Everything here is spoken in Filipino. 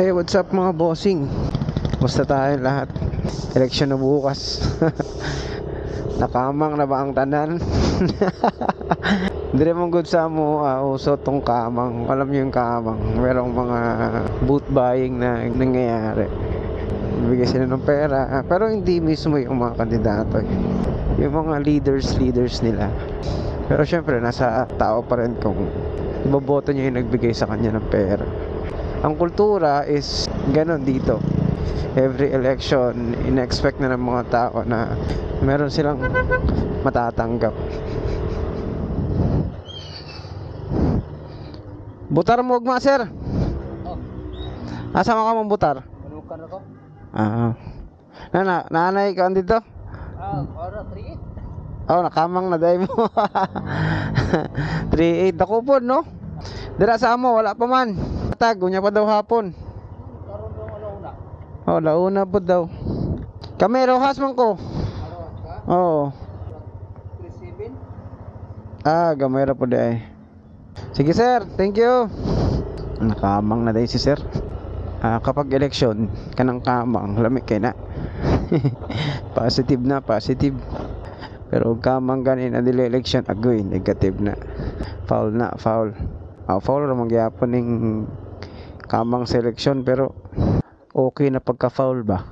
Hey, what's up mga bossing? Musta tayo lahat? Eleksyon na bukas. Nakamang na ba ang tanan? Hindi mong good sa mo uso tong kamang. Alam niyo yung kamang. Merong mga boot buying na nangyayari. Bibigay sila ng pera, pero hindi mismo yung mga kandidato. Yung mga leaders nila. Pero syempre, nasa tao pa rin kung iboboto niya yung nagbigay sa kanya ng pera. Ang kultura is ganon dito. Every election, in-expect na ng mga tao na meron silang matatanggap. Butar mo ugma, sir. Asa ka mong butar? Manukan ako. Nanay ka dito? Para 3-8. Oh, nakamang na day mo. 3-8 ako po, no? Dira sa amo, wala pa man. Tag, unya pa daw hapon. Karon daw alauna. Oh, launa po daw. Kami, rohas man ko. Alawas ka? Oo. 37. Gamay ra po day. Sige sir, thank you. Nakamang na day si sir. Kapag eleksyon, kanang kamang, lamig kay na. Positive na, positive. Pero kamang ganin na dili election, agoy, negative na. Foul na, foul. Foul ra magyapon ning kamang seleksyon, pero okay na pagka-foul ba?